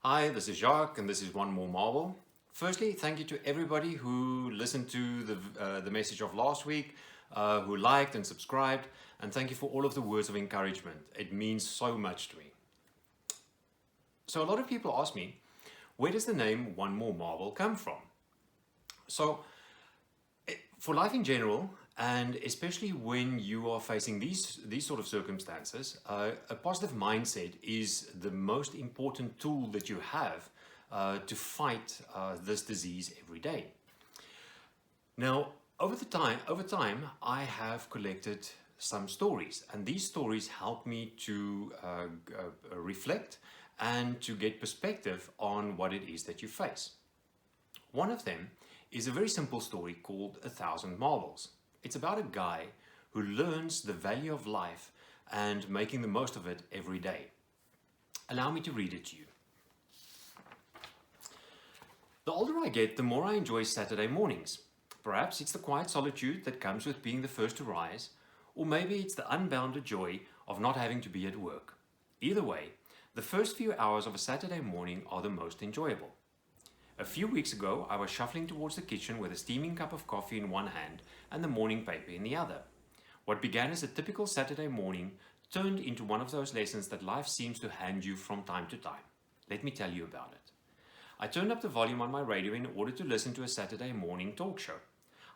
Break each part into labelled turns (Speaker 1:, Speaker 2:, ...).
Speaker 1: Hi, this is Jacques, and this is One More Marble. Firstly, thank you to everybody who listened to the message of last week, who liked and subscribed, and thank you for all of the words of encouragement. It means so much to me. So a lot of people ask me, where does the name One More Marble come from? So for life in general, and especially when you are facing these sort of circumstances, a positive mindset is the most important tool that you have to fight this disease every day. Now, over time, I have collected some stories, and these stories help me to reflect and to get perspective on what it is that you face. One of them is a very simple story called 1,000 Marbles. It's about a guy who learns the value of life and making the most of it every day. Allow me to read it to you. The older I get, the more I enjoy Saturday mornings. Perhaps it's the quiet solitude that comes with being the first to rise, or maybe it's the unbounded joy of not having to be at work. Either way, the first few hours of a Saturday morning are the most enjoyable. A few weeks ago, I was shuffling towards the kitchen with a steaming cup of coffee in one hand and the morning paper in the other. What began as a typical Saturday morning turned into one of those lessons that life seems to hand you from time to time. Let me tell you about it. I turned up the volume on my radio in order to listen to a Saturday morning talk show.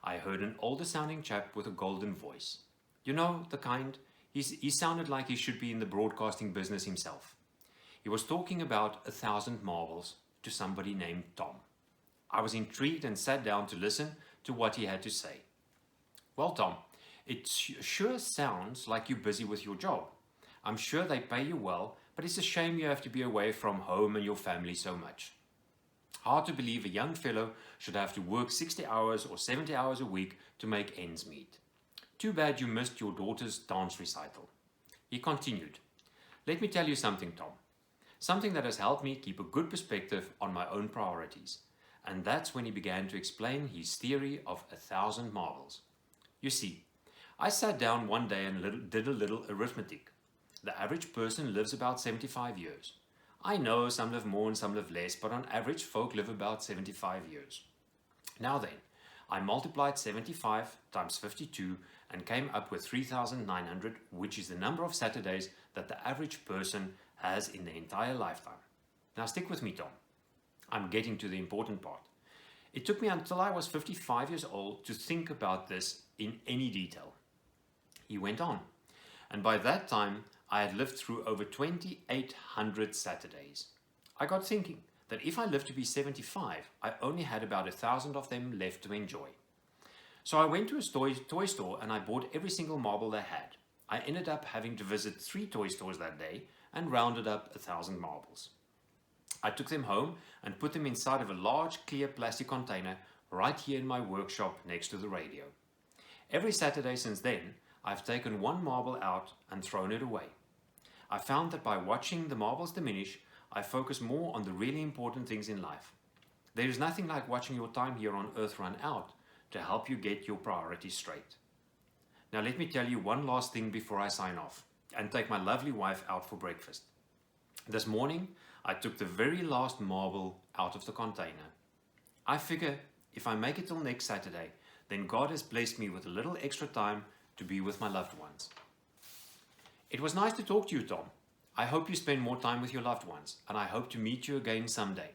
Speaker 1: I heard an older sounding chap with a golden voice. You know, the kind, he sounded like he should be in the broadcasting business himself. He was talking about 1,000 marbles to somebody named Tom. I was intrigued and sat down to listen to what he had to say. Well, Tom, it sure sounds like you're busy with your job. I'm sure they pay you well, but it's a shame you have to be away from home and your family so much. Hard to believe a young fellow should have to work 60 hours or 70 hours a week to make ends meet. Too bad you missed your daughter's dance recital. He continued, let me tell you something, Tom. Something that has helped me keep a good perspective on my own priorities. And that's when he began to explain his theory of 1,000 marbles. You see, I sat down one day and did a little arithmetic. The average person lives about 75 years. I know some live more and some live less, but on average, folk live about 75 years. Now then, I multiplied 75 times 52 and came up with 3,900, which is the number of Saturdays that the average person has in their entire lifetime. Now stick with me, Tom. I'm getting to the important part. It took me until I was 55 years old to think about this in any detail. He went on, and by that time I had lived through over 2,800 Saturdays. I got thinking that if I lived to be 75, I only had about 1,000 of them left to enjoy. So I went to a toy store and I bought every single marble they had. I ended up having to visit 3 toy stores that day and rounded up 1,000 marbles. I took them home and put them inside of a large clear plastic container right here in my workshop next to the radio. Every Saturday since then, I've taken one marble out and thrown it away. I found that by watching the marbles diminish, I focus more on the really important things in life. There is nothing like watching your time here on earth run out to help you get your priorities straight. Now let me tell you one last thing before I sign off and take my lovely wife out for breakfast. This morning, I took the very last marble out of the container. I figure if I make it till next Saturday, then God has blessed me with a little extra time to be with my loved ones. It was nice to talk to you, Tom. I hope you spend more time with your loved ones, and I hope to meet you again someday.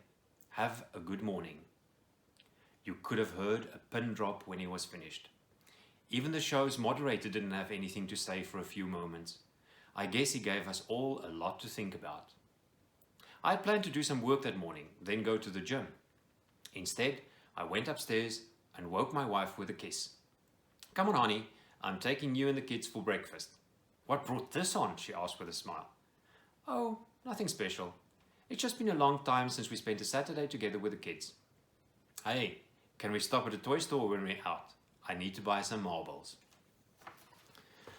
Speaker 1: Have a good morning. You could have heard a pin drop when he was finished. Even the show's moderator didn't have anything to say for a few moments. I guess he gave us all a lot to think about. I had planned to do some work that morning, then go to the gym. Instead, I went upstairs and woke my wife with a kiss. Come on, honey, I'm taking you and the kids for breakfast. What brought this on? She asked with a smile. Oh, nothing special. It's just been a long time since we spent a Saturday together with the kids. Hey, can we stop at a toy store when we're out? I need to buy some marbles.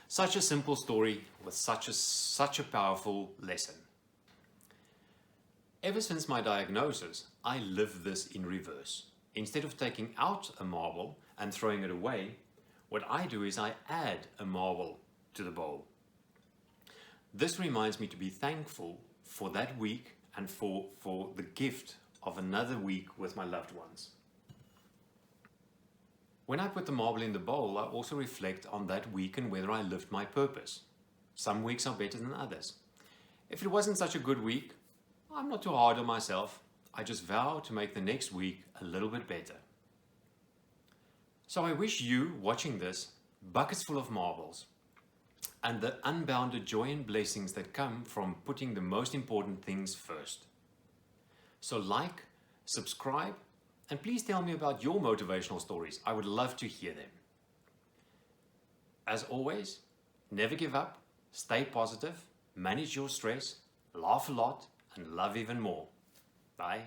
Speaker 1: Such a simple story with such a powerful lesson. Ever since my diagnosis, I live this in reverse. Instead of taking out a marble and throwing it away, what I do is I add a marble to the bowl. This reminds me to be thankful for that week and for the gift of another week with my loved ones. When I put the marble in the bowl, I also reflect on that week and whether I lived my purpose. Some weeks are better than others. If it wasn't such a good week, I'm not too hard on myself. I just vow to make the next week a little bit better. So I wish you, watching this, buckets full of marbles and the unbounded joy and blessings that come from putting the most important things first. So like, subscribe, and please tell me about your motivational stories. I would love to hear them. As always, never give up, stay positive, manage your stress, laugh a lot, and love even more. Bye.